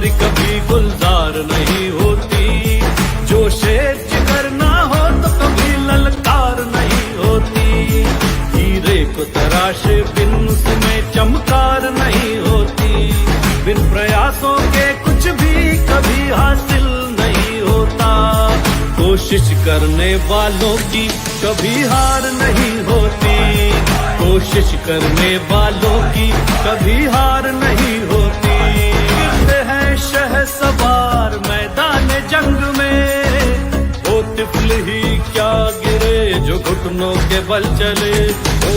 बेली कभी गुलजार नहीं होती, जो शेर जिगर ना हो तो कभी ललकार नहीं होती, हीरे को तराशे बिन उसमें चमकार नहीं होती, बिन प्रयासों के कुछ भी कभी हासिल नहीं होता, कोशिश करने वालों की कभी हार नहीं होती, कोशिश करने वालों की कभी हार नहीं होती। गिरते हैं शहसवार मैदान जंग में, वो तिफल ही क्या गिरे जो घुटनों के बल चले, ओ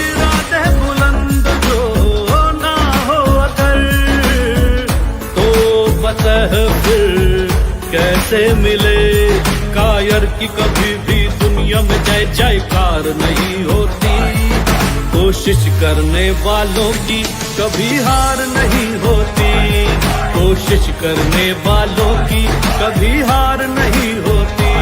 इरादे बुलंद जो ना हो अगर, तो फतह फिर कैसे मिले, कायर की कभी भी दुनिया में जय जयकार नहीं होती, कोशिश करने वालों की कभी हार नहीं होती, कोशिश करने वालों की कभी हार नहीं होती।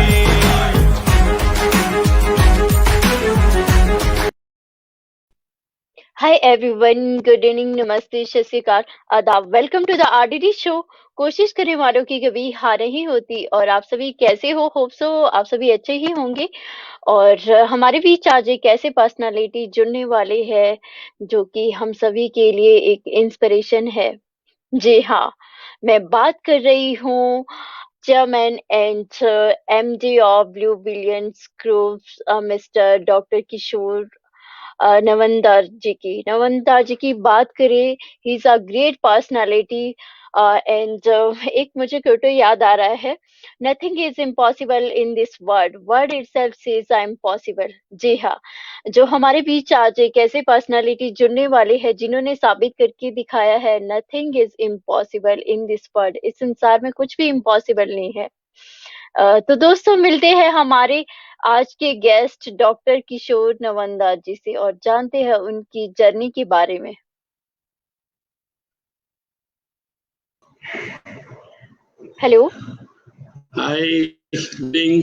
Hi everyone, good evening, नमस्ते, सत श्री अकाल, आदाब। Welcome to the RDD show. कोशिश करने वालों की कभी हार नहीं होती। और आप सभी कैसे हो? होप सो आप सभी अच्छे ही होंगे। और हमारे बीच आज एक ऐसे पर्सनालिटी जुड़ने वाले हैं जो कि हम सभी के लिए एक इंस्पिरेशन है। जी हाँ, मैं बात कर रही हूँ chairman and MD of Blue Billions group mister doctor Kishore Navanda ji की बात करें, he is a great personality. And एक मुझे क्योटो याद आ रहा है, nothing is impossible in this world, word itself says I am possible. जी हाँ, जो हमारे बीच आज एक ऐसे पर्सनालिटी जुड़ने वाले हैं जिन्होंने साबित करके दिखाया है nothing is impossible in this world, इस संसार में कुछ भी इम्पॉसिबल नहीं है। तो दोस्तों मिलते हैं हमारे आज के गेस्ट डॉक्टर किशोर नवंदा जी से और जानते हैं उनकी जर्नी के बारे में। हेलो। हाय डिंग।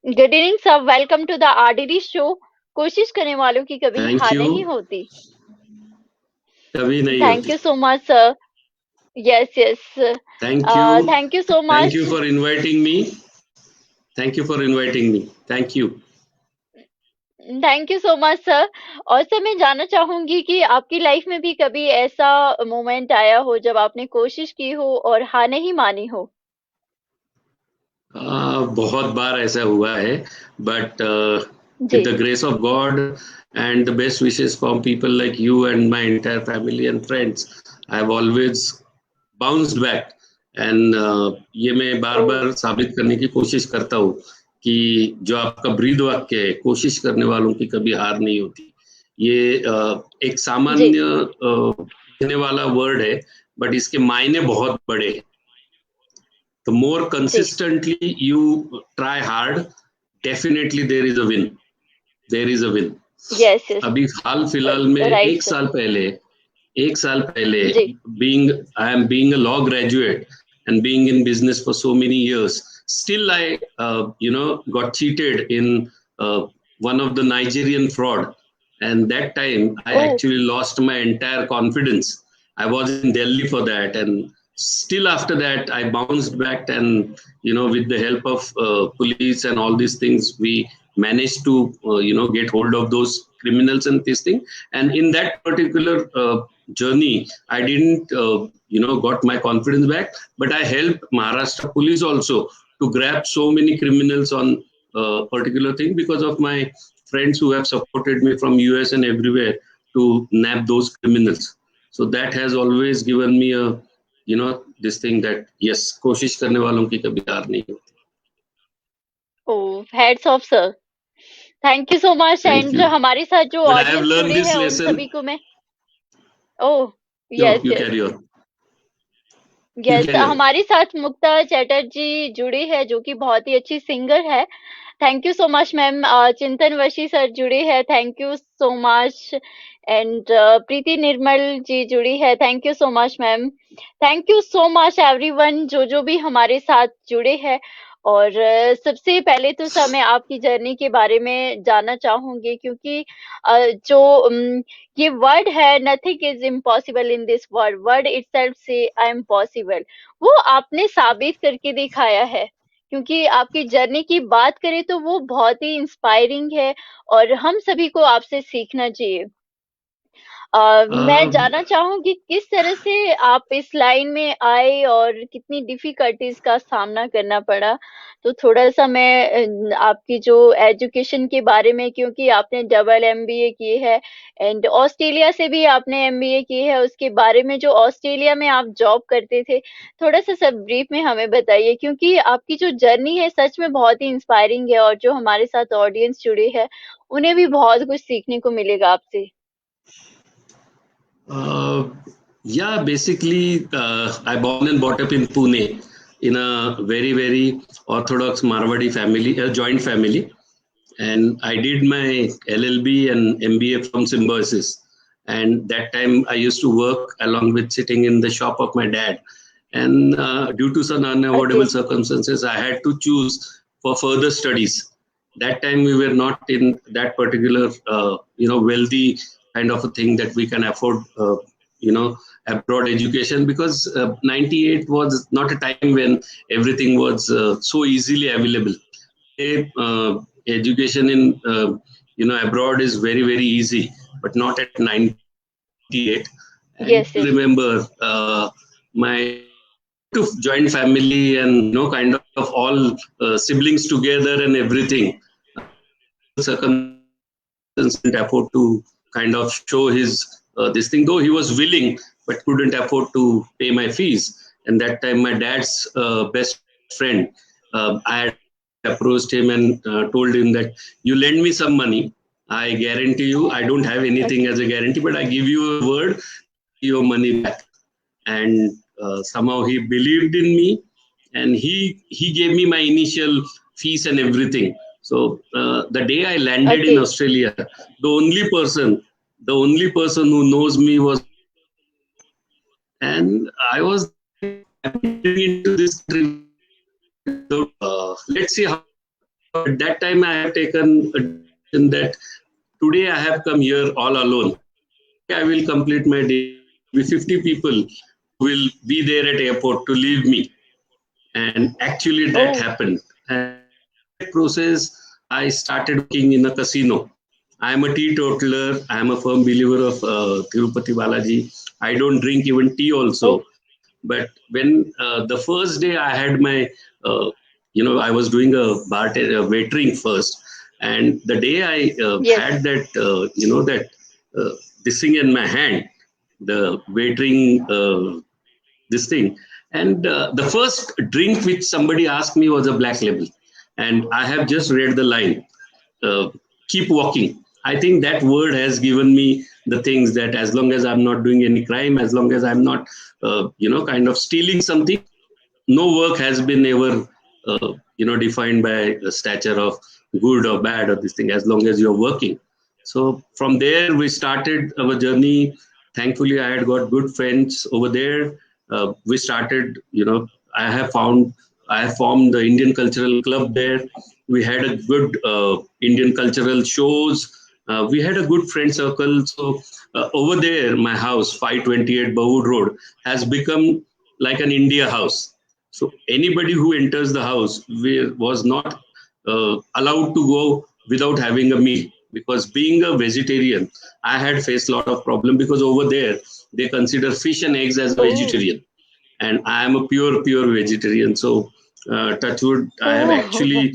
Good evening sir, welcome to the RDD show. कोशिश करने वालों की कभी Thank हार you. नहीं होती। कभी नहीं थैंक होती। You so much sir. Yes yes, Thank you. Thank you so Thank much. you for inviting me. Thank you for inviting me. Thank you. Thank you so much sir. और sir मैं जानना चाहूंगी कि आपकी life में भी कभी ऐसा मोमेंट आया हो जब आपने कोशिश की हो और हार नहीं मानी हो? बहुत बार ऐसा हुआ है, but ji with the grace of God and the best wishes from people like you and my entire family and friends, I've always bounced back. And ये मैं बार बार साबित करने की कोशिश करता हूँ कि जो आपका ब्रीद वाक्य है, कोशिश करने वालों की कभी हार नहीं होती, ये एक सामान्य कहने वाला वर्ड है, बट इसके मायने बहुत बड़े हैं। The more consistently you try hard, definitely there is a win. There is a win. Yes yes, अभी हाल फिलहाल में राइट एक सर। साल पहले जी I am being a law graduate and being in business for so many years, still I got cheated in one of the Nigerian fraud, and that time I actually lost my entire confidence. I was in Delhi for that, and still after that I bounced back, and with the help of police and all these things, we managed to get hold of those criminals and this thing. And in that particular journey, I didn't got my confidence back, but I helped Maharashtra police also to grab so many criminals on particular thing, because of my friends who have supported me from US and everywhere to nab those criminals. So that has always given me a this thing that yes, कोशिश करने वालों की कभी हार नहीं होती. Oh, hats off sir, thank you so much. Thank and you. हमारे साथ जो But I have audience learned जुड़े this हैं उन lesson. सभी को मैं oh No, yes you yes carry on. Yes, carry on. हमारे साथ मुक्ता चैटर्जी जुड़े हैं जो कि बहुत ही अच्छी सिंगर है। Thank you so much ma'am. Chintan Vashi sir जुड़े हैं, thank you so much. And Preeti Nirmal ji जुड़ी है, thank you so much ma'am. Thank you so much everyone जो भी हमारे साथ जुड़े हैं। और सबसे पहले तो मैं आपकी जर्नी के बारे में जानना चाहूँगी, क्योंकि जो ये वर्ड है, nothing is impossible in this world, word itself से आई एम पॉसिबल, वो आपने साबित करके दिखाया है। क्योंकि आपकी जर्नी की बात करें तो वो बहुत ही इंस्पायरिंग है और हम सभी को आपसे सीखना चाहिए। मैं Uh, जानना चाहूँगी किस तरह से आप इस लाइन में आए और कितनी डिफिकल्टीज का सामना करना पड़ा? तो थोड़ा-सा मैं आपकी जो एजुकेशन के बारे में, क्योंकि आपने डबल एमबीए किए है एंड ऑस्ट्रेलिया से भी आपने एमबीए किए है, उसके बारे में जो ऑस्ट्रेलिया में आप जॉब करते थे, थोड़ा-सा सब ब्रीफ में हमें बताइए, क्योंकि आपकी जो जर्नी है सच में बहुत ही इंस्पायरिंग है और जो हमारे साथ ऑडियंस जुड़े हैं, उन्हें भी बहुत कुछ सीखने को मिलेगा आपसे। Uh, yeah, basically, I born and brought up in Pune in a very, very orthodox Marwadi family, a joint family. And I did my LLB and MBA from Symbiosis. And that time I used to work along with sitting in the shop of my dad. And due to some okay, unavoidable circumstances, I had to choose for further studies. That time we were not in that particular, wealthy kind of a thing that we can afford, abroad education, because 98 was not a time when everything was so easily available. Education in abroad is very, very easy, but not at 98. And yes, I yes, remember my joint family and kind of all siblings together and everything. Circumstances didn't afford to kind of show his this thing, though he was willing, but couldn't afford to pay my fees. And that time, my dad's best friend, I had approached him and told him that you lend me some money. I guarantee you, I don't have anything okay, as a guarantee, but I give you a word, your money back. And somehow he believed in me, and he gave me my initial fees and everything. So the day I landed in okay, Australia, the only person who knows me was, and I was into this country. So let's see how. At that time, I have taken a decision that today I have come here all alone. I will complete my day with 50 people who will be there at airport to leave me. And actually that oh! happened. And that process, I started working in a casino. I am a teetotaler. I am a firm believer of Tirupati Balaji. I don't drink even tea oh! also. But when the first day I had my, I was doing a waitering first. And the day I yes, had that, this thing in my hand, the waitering this thing. And the first drink which somebody asked me was a black label. And I have just read the line, uh, keep walking. I think that word has given me the things that as long as I'm not doing any crime, as long as I'm not, kind of stealing something, no work has been ever, defined by a stature of good or bad or this thing, as long as you're working. So from there, we started our journey. Thankfully, I had got good friends over there. We started, I have formed the Indian Cultural Club there. We had a good Indian cultural shows. We had a good friend circle. So over there, my house, 528 Bawood Road, has become like an India house. So anybody who enters the house was not allowed to go without having a meal, because being a vegetarian, I had faced a lot of problem, because over there they consider fish and eggs as a oh! vegetarian, and I am a pure vegetarian. So touchwood, oh!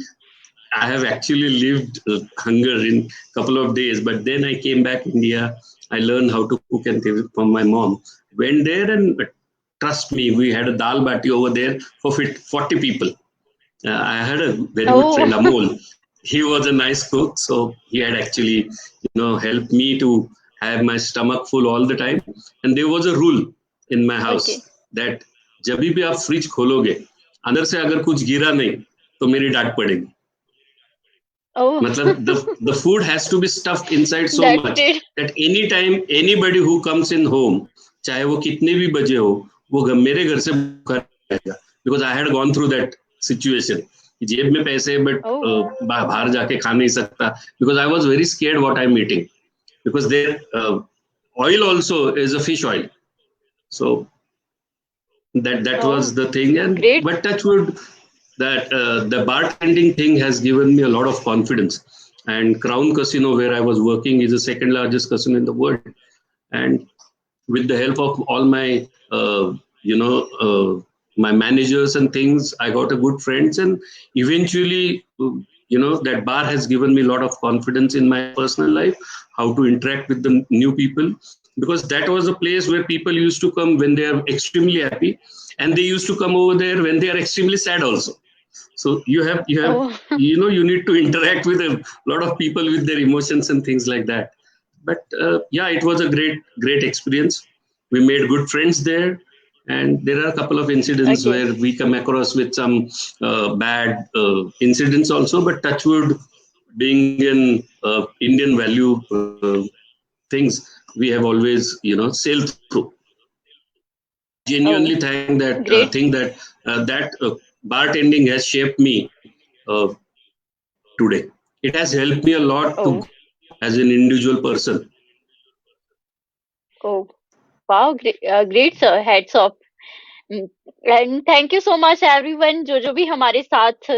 I have actually lived hunger in a couple of days, but then I came back India. I learned how to cook and from my mom. Went there, and trust me, we had a dal bati over there for 40 people. I had a very good friend, oh! Amol. He was a nice cook, so he had actually, helped me to have my stomach full all the time. And there was a rule in my okay, house that जब भी आप fridge खोलोगे, अंदर से अगर कुछ गिरा नहीं तो मेरी डांट पड़ेगी. ओह! मतलब the food has to be stuffed inside so that's much great. that anytime anybody who comes in home, चाहे वो कितने भी बजे हो, वो मेरे घर से भूखा रहेगा, because I had gone through that situation. जेब में पैसे बट Oh, बाहर जाके खा नहीं सकता, because I was very scared what I am eating, because there oil also is a fish oil, so that oh, was the thing. And great. but touch wood, that the bartending thing has given me a lot of confidence. And Crown Casino, where I was working, is the second largest casino in the world. And with the help of all my my managers and things, I got a good friends, and eventually that bar has given me a lot of confidence in my personal life, how to interact with the new people, because that was a place where people used to come when they are extremely happy, and they used to come over there when they are extremely sad also. So you have Oh, you need to interact with a lot of people with their emotions and things like that. But yeah, it was a great experience. We made good friends there, and there are a couple of incidents okay. where we come across with some bad incidents also. But touch wood, being in Indian value things, we have always sailed through. Oh, Genuinely think that great. bartending has shaped me uh, today. It has helped me a lot to Oh, as an individual person. oh, wow, great, sir. Hats off. And thank you so much everyone जो भी हमारे साथ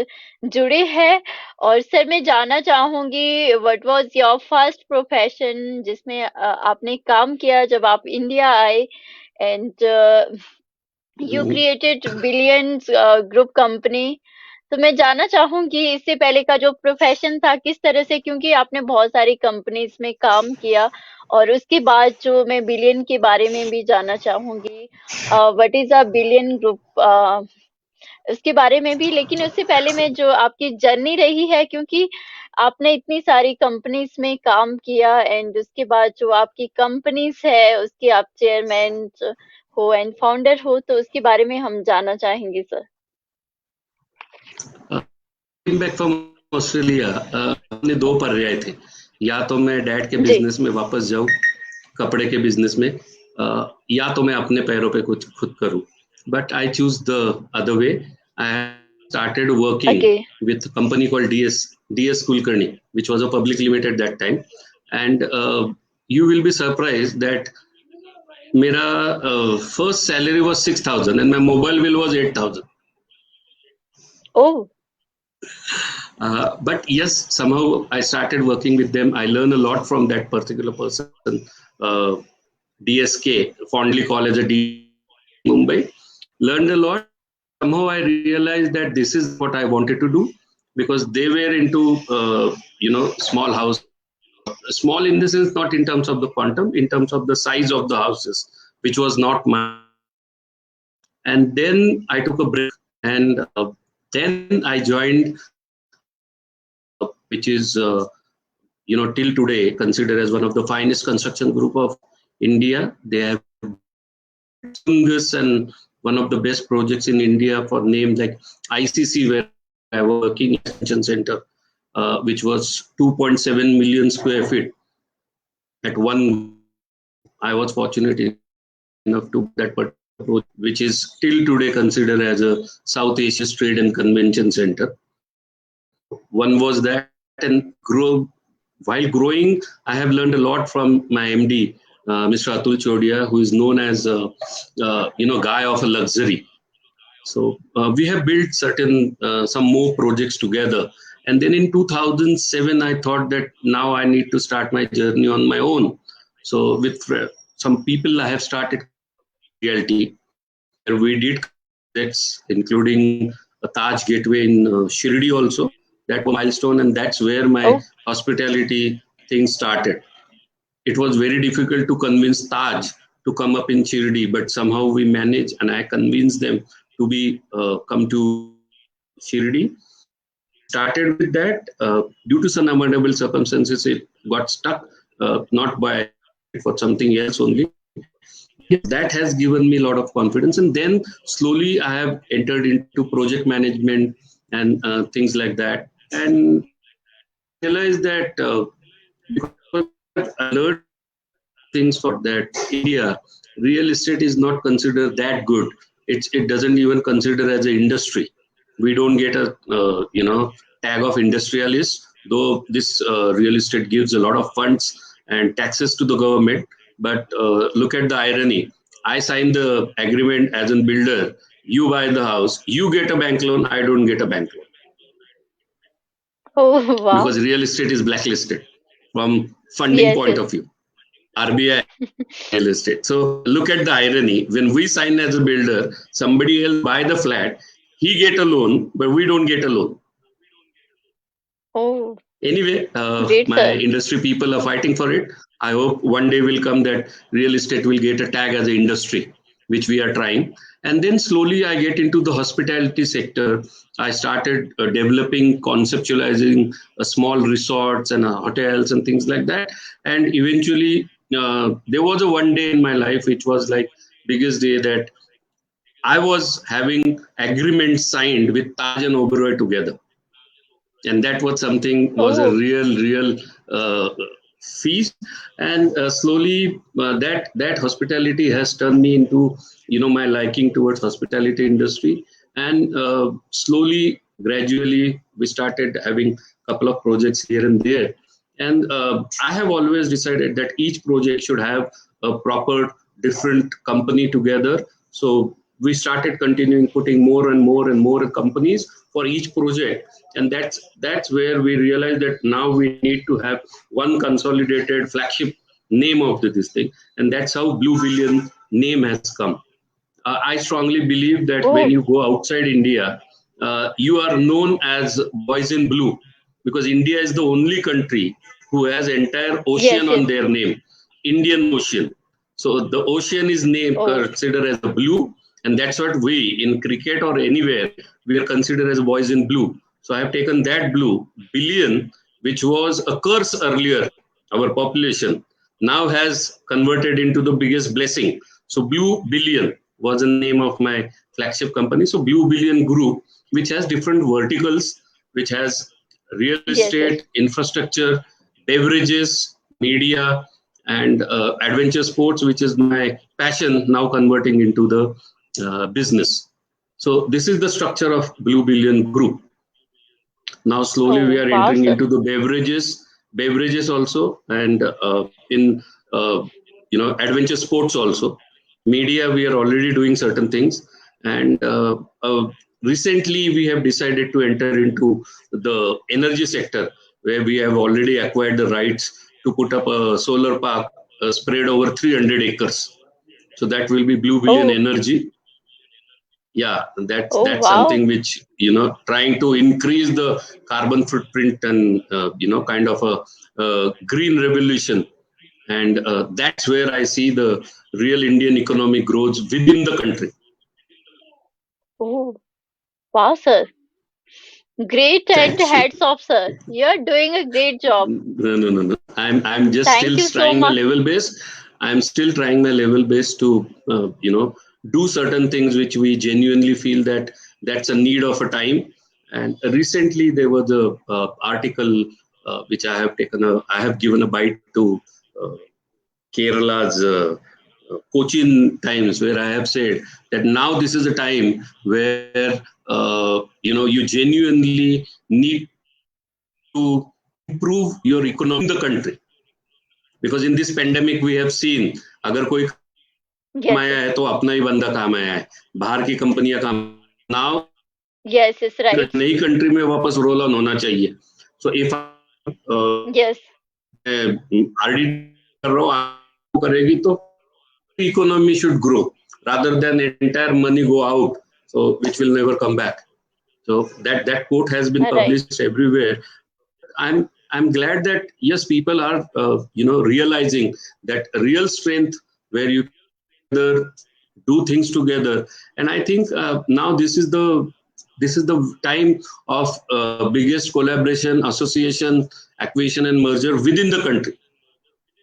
जुड़े हैं। और sir मैं जानना चाहूंगी what was your first profession जिसमें आपने काम किया जब आप इंडिया आए and you Mhm. Created billions group company. तो मैं जानना चाहूंगी इससे पहले का जो प्रोफेशन था किस तरह से, क्योंकि आपने बहुत सारी कंपनीज में काम किया। और उसके बाद जो मैं बिलियन के बारे में भी जानना चाहूंगी, what is a billion group, उसके बारे में भी। लेकिन उससे पहले मैं जो आपकी जर्नी रही है, क्योंकि आपने इतनी सारी कंपनीज में काम किया एंड उसके बाद जो आपकी कंपनीज है उसके आप चेयरमैन हो एंड फाउंडर हो, तो उसके बारे में हम जानना चाहेंगे sir. Coming back from Australia, हमने दो पर्याय थे, या तो मैं डैड के जी। बिजनेस में वापस जाऊं, कपड़े के बिजनेस में, या तो मैं अपने पैरों पे कुछ खुद करूं. But I choose the other way. I started working okay. with a company called DS Kulkarni, which was a public limited that time. And you will be surprised that मेरा first salary was 6,000 and my mobile bill was 8,000. Oh. But yes, somehow I started working with them. I learned a lot from that particular person, uh, DSK, fondly called as a D Mumbai. Learned a lot. Somehow I realized that this is what I wanted to do, because they were into small house, small in the sense not in terms of the quantum, in terms of the size of the houses, which was not my. And then I took a break, and then I joined, which is till today considered as one of the finest construction group of India. They have and one of the best projects in India for names like ICC, where I was working extension center, which was 2.7 million square feet at one. I was fortunate enough to that project, which is till today considered as a South Asia's Trade and Convention Center. One was that, and while growing, I have learned a lot from my MD, Mr. Atul Chodia, who is known as guy of a luxury. So we have built some more projects together. And then in 2007, I thought that now I need to start my journey on my own. So with some people, I have started realty. We did projects, including a Taj Gateway in Shirdi also. That was a milestone, and that's where my hospitality thing started. It was very difficult to convince Taj to come up in Shirdi, but somehow we managed, and I convinced them to be come to Shirdi. Started with that. Due to some unavoidable circumstances, it got stuck, not by for something else only. That has given me a lot of confidence, and then slowly I have entered into project management and things like that, and realized that because I learned things for that India, real estate is not considered that good. It doesn't even consider as an industry. We don't get a tag of industrialist, though this real estate gives a lot of funds and taxes to the government. But look at the irony. I signed the agreement as a builder. You buy the house, you get a bank loan, I don't get a bank loan Oh, wow. because real estate is blacklisted from funding Yes, point yes. of view. RBI real estate. So look at the irony. When we sign as a builder, somebody else buy the flat, he get a loan, but we don't get a loan. Oh, Anyway, great, my sir. industry people are fighting for it. I hope one day will come that real estate will get a tag as an industry, which we are trying. And then slowly I get into the hospitality sector. I started developing, conceptualizing small resorts and hotels and things like that. And eventually, there was a one day in my life which was like biggest day that I was having agreements signed with Taj and Oberoi together, and that was something was a Oh, real uh, feast. And slowly that hospitality has turned me into my liking towards hospitality industry. And slowly gradually we started having a couple of projects here and there. And I have always decided that each project should have a proper different company together. So we started continuing putting more and more and more companies for each project. And that's where we realized that now we need to have one consolidated flagship name of this thing. And that's how Blue Billion name has come. I strongly believe that when oh, you go outside India, you are known as Boys in Blue, because India is the only country who has entire yes, ocean yes. on their name, Indian Ocean. So the ocean is named Oh, considered as a blue, and that's what we in cricket or anywhere we are considered as Boys in Blue. So I have taken that blue billion, which was a curse earlier. Our population now has converted into the biggest blessing. So Blue Billion was the name of my flagship company. So Blue Billion Group, which has different verticals, which has real yes, yes. estate, infrastructure, beverages, media, and adventure sports, which is my passion now converting into the business. So this is the structure of Blue Billion Group. Now slowly we Oh, are wow, entering sir. into the beverages also, and in adventure sports also. Media, we are already doing certain things. And recently we have decided to enter into the energy sector, where we have already acquired the rights to put up a solar park spread over 300 acres. So that will be Blue Billion Oh, Energy. Yeah, oh, that's wow. something which trying to increase the carbon footprint and kind of a green revolution. And that's where I see the real Indian economic growth within the country. Oh, wow, sir. Great and Thank you. hats off, sir. You're doing a great job. No. I'm just Thank still you so trying my much. level best. I'm still trying my level best to do certain things which we genuinely feel that that's a need of a time. And recently there was a article which I have given a bite to uh, Kerala's Cochin Times, where I have said that now this is a time where you genuinely need to improve your economy in the country, because in this pandemic we have seen अगर कोई Yes, कमाया yes. है तो अपना ही बंदा कमाया है, बाहर की कंपनियां काम नाउ Yes, yes, right. नई कंट्री में वापस रोल ऑन होना चाहिए. सो इफ Yes, आरडी कर रहा हूँ आपको करेगी तो economy should grow rather than entire money go out, so which will never come back. So that quote has been right. published everywhere. I'm glad that yes, people are realizing that real strength where you do things together. And I think now this is the time of biggest collaboration, association, acquisition, and merger within the country.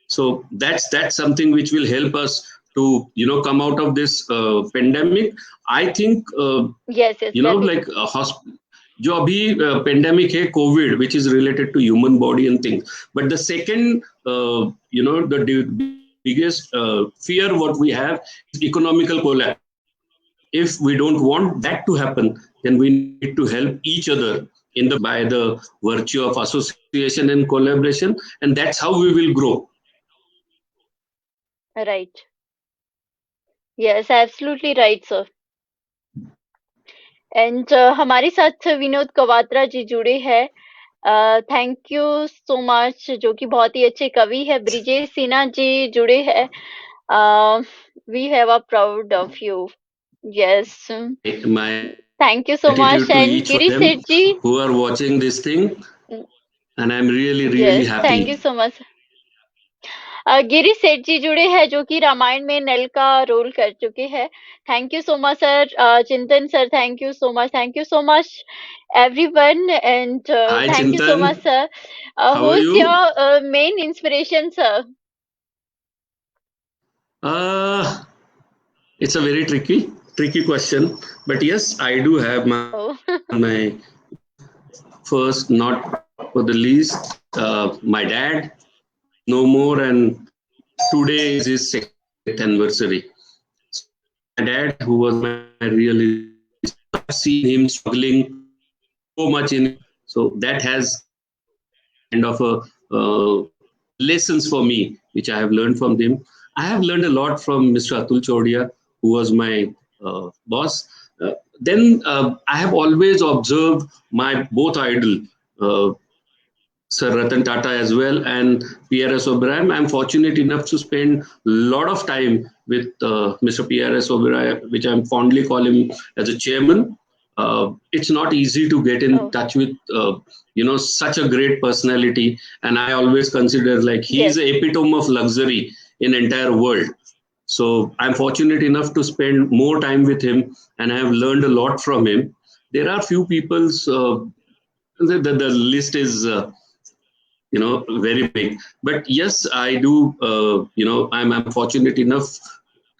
So that's something which will help us to come out of this pandemic. I think Yes, yes, like definitely. जो अभी pandemic है Covid, which is related to human body and things, but the second the biggest fear what we have is economical collapse. if we don't want that to happen, then we need to help each other by the virtue of association and collaboration, and that's how we will grow. Right. Yes, absolutely right, sir. And हमारे साथ विनोद कवात्रा जी जुड़े हैं। Thank you so much, जो कि बहुत ही अच्छे कवि है। ब्रिजेश सिन्हा जी जुड़े हैं। We have a proud of you. Yes, My thank you so gratitude much. to and each of Giri them Seth ji, who are watching this thing, and I'm really, really yes, thank you happy. So much. Giri Seth ji जुड़े हैं, जो कि रामायण में नल का role कर चुके हैं। Thank you so much sir. Chintan sir, thank you so much, thank you so much everyone, and Hi, thank you so Chintan. much, sir. How are Who's you? your main inspiration, sir? Uh, it's a very tricky question, but yes, I do have Oh, my first, not for the least, my dad, no more, and today is his second anniversary. My dad, who was my really, I've seen him struggling so much in, so that has kind of a lessons for me, which I have learned from him. I have learned a lot from Mr. Atul Chodia, who was my boss. Then I have always observed my both idol, Sir Ratan Tata as well, and P.R.S. Oberoi. I'm fortunate enough to spend a lot of time with Mr. P.R.S. Oberoi, which I'm fondly call him as a chairman. It's not easy to get in touch with, such a great personality, and I always consider like he is yes, the epitome of luxury in entire world. So I'm fortunate enough to spend more time with him, and I have learned a lot from him. There are few people's. The list is very big, but yes, I do I'm fortunate enough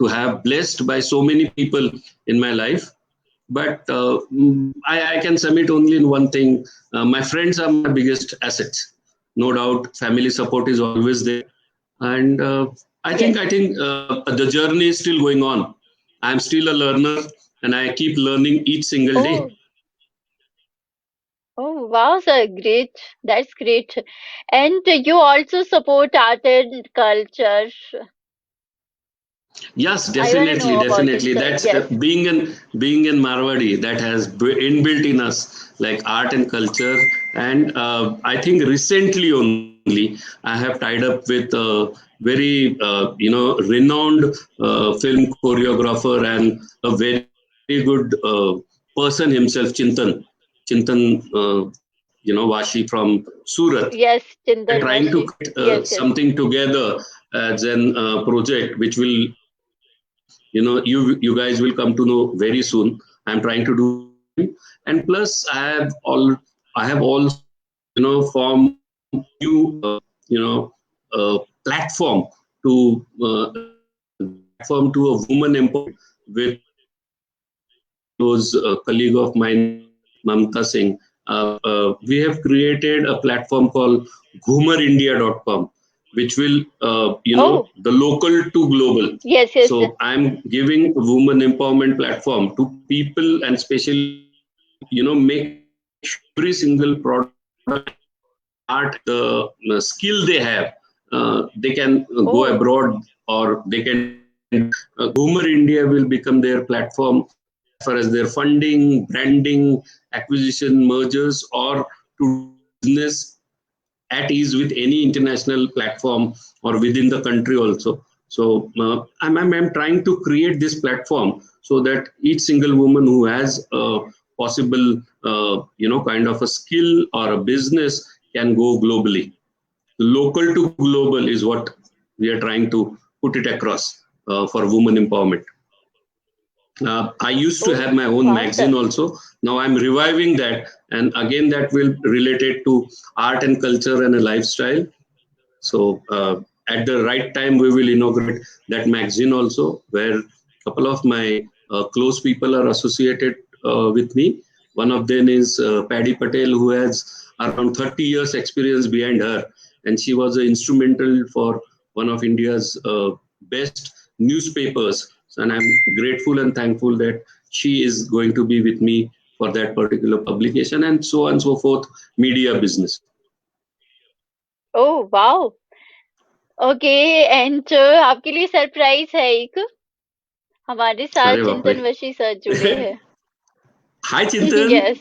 to have blessed by so many people in my life, but I can sum it only in one thing. My friends are my biggest assets, no doubt. Family support is always there, and i yes. think i think the journey is still going on. I'm still a learner, and I keep learning each single day. Oh, oh, wow, sir, great. That's great. And you also support art and culture. Yes, I want to definitely, know about it, definitely. sir. That's Yes, being in Marwadi, that has inbuilt in us like art and culture. And I think recently only I have tied up with a very renowned film choreographer and a very good person himself, Chintan Vashi from Surat. yes, We're Chintan trying to Vashi. create Yes, yes. something together as an project which will you guys will come to know very soon. I'm trying to do, and plus I have also formed new platform to a woman empowerment with close colleague of mine, Mamta Singh. We have created a platform called GhoomerIndia.com, which will, Oh, the local to global. yes, yes. So I'm giving a woman empowerment platform to people, and especially, make every single product, art, the skill they have, they can go Oh, abroad, or they can. Boomer India will become their platform as far as their funding, branding, acquisition, mergers, or to business at ease with any international platform or within the country also. So I'm trying to create this platform so that each single woman who has a possible, kind of a skill or a business can go globally. Local to global is what we are trying to put it across for women empowerment. I used to have oh, my own wow, sir. magazine also. Now I'm reviving that, and again that will relate it to art and culture and a lifestyle. So at the right time, we will inaugurate that magazine also, where a couple of my close people are associated with me. One of them is Paddy Patel, who has around 30 years experience behind her, and she was instrumental for one of India's best newspapers. And I'm grateful and thankful that she is going to be with me for that particular publication, and so on and so forth, media business. Oh wow. Okay and आपके लिए surprise है एक, हमारे साथ अरे बाप रे। चिंतन वशी सर जुड़े हैं. Hi Chintan. Yes.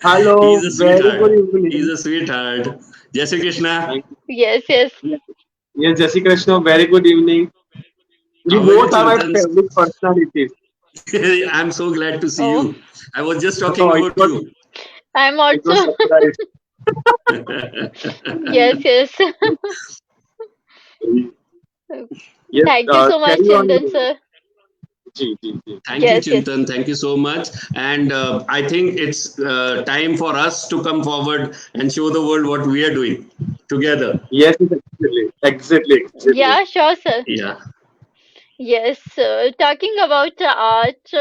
Hello, He's a very sweetheart. good evening. He's a sweetheart. Jai Shri Krishna. Yes yes. Yes, Jai Shri Krishna, very good evening. You How are you, both are my Chintan? favorite personalities. I'm so glad to see Oh. you. I was just talking Oh, it about was- you. I am It was also. surprise. Yes yes. Yes, thank you so much carry on. Chintan sir. जी, जी, जी. Thank Yes, you, yes. Chintan. Thank you so much. And I think it's time for us to come forward and show the world what we are doing together. Yes, exactly, exactly, exactly. या sure sir. Yeah. Yes. Talking about art,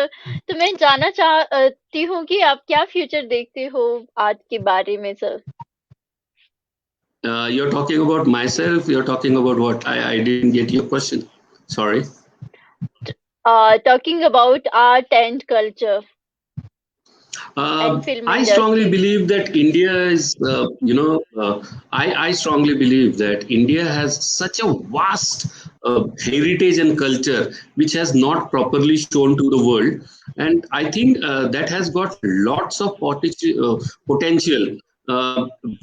तो मैं जानना चाहती हूँ कि आप क्या future देखते हो आर्ट के बारे में sir. You're talking about myself. You're talking about what? I didn't get your question. Sorry. Talking about art and culture and film I strongly industry. believe that India is, I strongly believe that India has such a vast heritage and culture which has not properly shown to the world. And I think that has got lots of potential.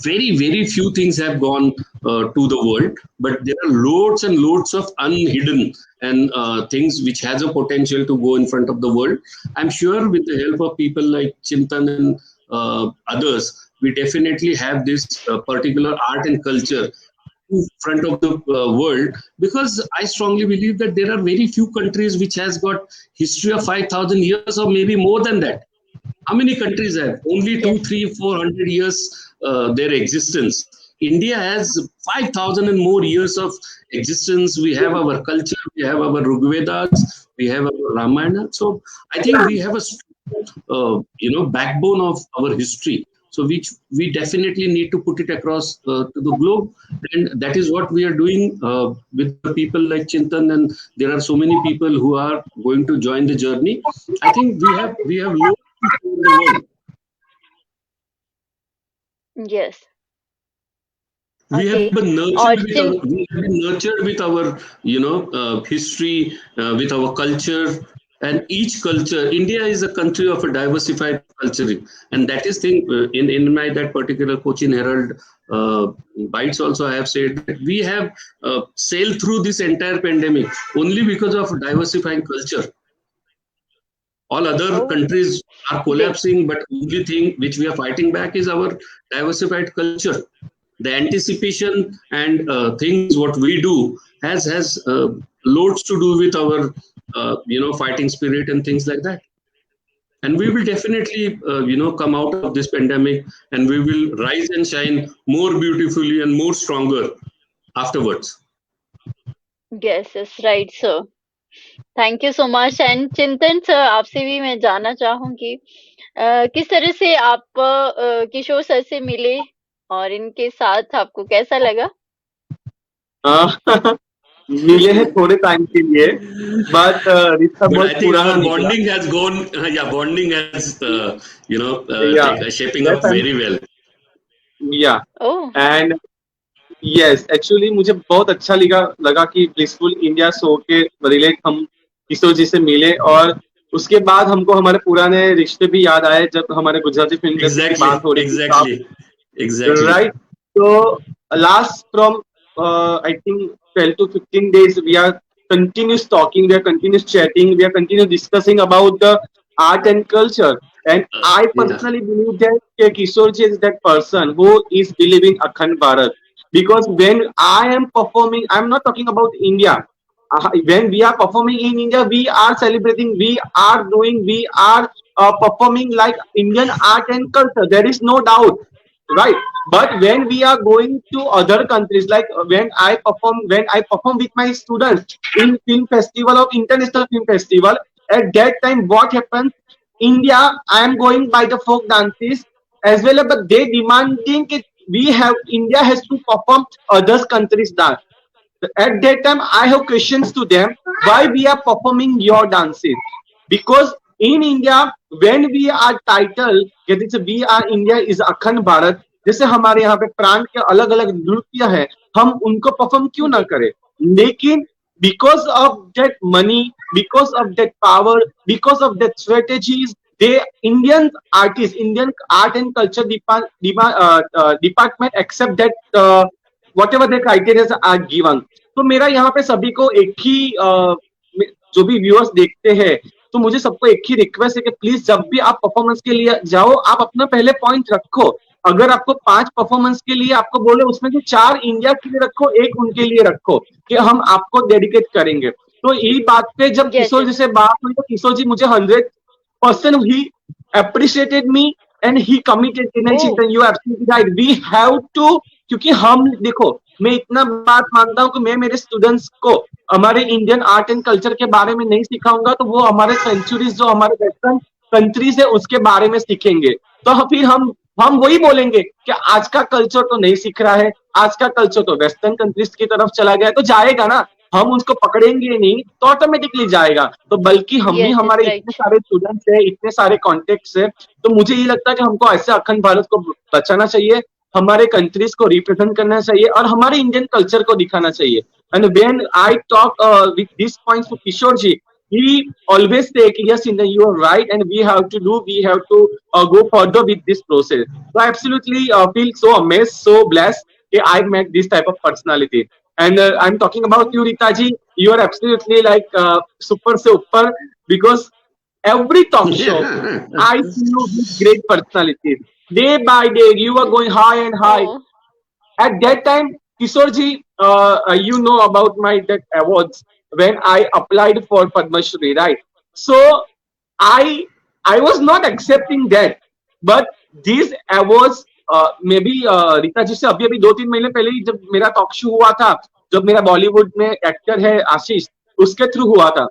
Very, very few things have gone to the world, but there are loads and loads of unhidden and things which has a potential to go in front of the world. I'm sure with the help of people like Chintan and others, we definitely have this particular art and culture in front of the world, because I strongly believe that there are very few countries which has got history of 5,000 years or maybe more than that. How many countries have only 2, 3, 400 years their existence? India has 5,000 and more years of existence. We have our culture, we have our Rigvedas, we have our Ramayana. So I think we have a backbone of our history. So which we definitely need to put it across to the globe, and that is what we are doing with the people like Chintan, and there are so many people who are going to join the journey. I think we have loads to show the world. Yes. We Okay. have been Or nurtured with our history, with our culture, and each culture. India is a country of a diversified culture, and that is thing in my that particular Cochin Herald bites also I have said that we have sailed through this entire pandemic only because of diversifying culture. All other countries are collapsing, but only thing which we are fighting back is our diversified culture. The anticipation and things what we do has loads to do with our fighting spirit and things like that. And we will definitely come out of this pandemic, and we will rise and shine more beautifully and more stronger afterwards. yes, yes, right, sir. Thank you so much. And चिंतन sir, आपसे भी मैं जानना चाहूंगी किस तरह से आप किशोर सर से मिले और इनके साथ आपको कैसा लगा? मिले हैं थोड़े टाइम के लिए, बट रिश्ता But बहुत I think पुराना our निकला. bonding has gone, bonding has, Yeah. shaping Yes, up very well. Yeah. Oh. And yes, actually मुझे बहुत अच्छा लगा कि ब्लिसफुल इंडिया शो के रिलेट हम किशोर जी से मिले, और उसके बाद हमको हमारे पुराने रिश्ते भी याद आए जब हमारे गुजराती फिल्म इंडस्ट्री की बात हो रही थी. Exactly. Right. So last from I think 12 to 15 days, we are continuous talking, we are continuous chatting, we are continuous discussing about the art and culture. And I personally believe that Kishore ji is that person who is believing Akhand Bharat. Because when I am performing, I'm not talking about India. When we are performing in India, we are celebrating, we are doing, we are performing like Indian art and culture. There is no doubt, right? But when we are going to other countries, like when I perform with my students in film festival of international film festival, at that time what happens? India, I am going by the folk dances as well, but they demanding it. We have India has to perform others countries dance. At that time, I have questions to them: why we are performing your dances? because in India, when we are title, जैसे we are India is अखंड भारत, जैसे हमारे यहाँ पे प्राण के अलग अलग नृत्य है, हम उनको परफॉर्म क्यों ना करें? लेकिन because of that money, because of that power, because of that strategies, they Indian artists, Indian art and culture department accept that whatever the criteria are given. तो मेरा यहाँ पे सभी को एक ही जो भी व्यूअर्स देखते हैं, तो मुझे सबको एक ही रिक्वेस्ट है कि प्लीज जब भी आप परफॉर्मेंस के लिए जाओ, आप अपना पहले पॉइंट रखो. अगर आपको 5 परफॉर्मेंस के लिए आपको बोले, उसमें से 4 इंडिया के लिए रखो, 1 उनके लिए रखो कि हम आपको डेडिकेट करेंगे. तो यही बात पे जब किशोर जी से बात हुई, तो किशोर जी मुझे 100% ही appreciated me and he committed in Chintan. You absolutely right, we have to, क्योंकि हम देखो, मैं इतना बात मानता हूं कि मैं मेरे स्टूडेंट्स को हमारे इंडियन आर्ट एंड कल्चर के बारे में नहीं सिखाऊंगा, तो वो हमारे सेंचुरीज जो हमारे वेस्टर्न कंट्रीज है उसके बारे में सीखेंगे. तो फिर हम वही बोलेंगे कि आज का कल्चर तो नहीं सीख रहा है, आज का कल्चर तो वेस्टर्न कंट्रीज की तरफ चला गया. तो जाएगा ना, हम उसको पकड़ेंगे नहीं तो ऑटोमेटिकली जाएगा. तो बल्कि हम भी हमारे इतने सारे स्टूडेंट्स है, इतने सारे कॉन्टेक्ट्स है, तो मुझे ये लगता है कि हमको ऐसे अखंड भारत को बचाना चाहिए, हमारे कंट्रीज को रिप्रेजेंट करना चाहिए और हमारे इंडियन कल्चर को दिखाना चाहिए. And when I talk with this points to Kishore ji, he always say yes, you are right, and we have to go further with this process. So I absolutely feel so amazed, so blessed that I met this type of personality. And I'm talking about you, Rita ji. You are absolutely like super se upar, because every talk show I see you with great personalities. Day by day you are going high and high. At that time, Kishore ji, you know about my that awards when I applied for Padma Shri, right? So I was not accepting that, but these awards maybe Rita ji से अभी 2-3 महीने पहले ही जब मेरा talk show हुआ था, जब मेरा बॉलीवुड में एक्टर है आशीष, उसके थ्रू हुआ था.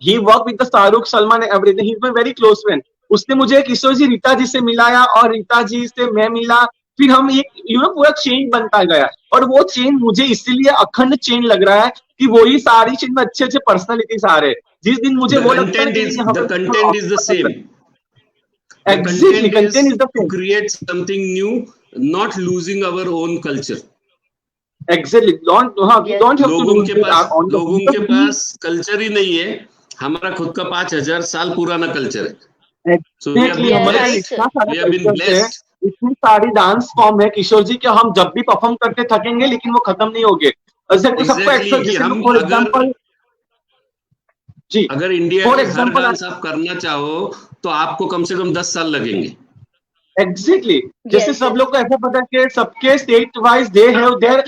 He worked with the Shahrukh, Salman and everything. He's my very close friend. उसने मुझे किशोर जी रीता जी से मिलाया और रीता जी से मैं मिला, फिर हम एक पूरा चेन बनता गया. और वो चेन मुझे इसीलिए अखंड चेन लग रहा है कि वही सारी चेन में अच्छे अच्छे पर्सनालिटीज आ रहे हैं. जिस दिन मुझे वो लगता है कि the content is the same. Exactly, content is the same. To create something new, not losing our own culture. Exactly. Don't have to लोगों के पास कल्चर ही नहीं है. हमारा खुद का 5000 साल पुराना कल्चर है. So we have been blessed. इतनी सारी डांस फॉर्म है किशोर जी कि हम जब भी परफॉर्म करते थकेंगे लेकिन वो खत्म नहीं होंगे. अगर इंडिया में हर डांस आप करना चाहो तो आपको कम से कम 10 साल लगेंगे. एग्जैक्टली. जैसे सब लोग को ऐसा पता है कि सबके state wise they have their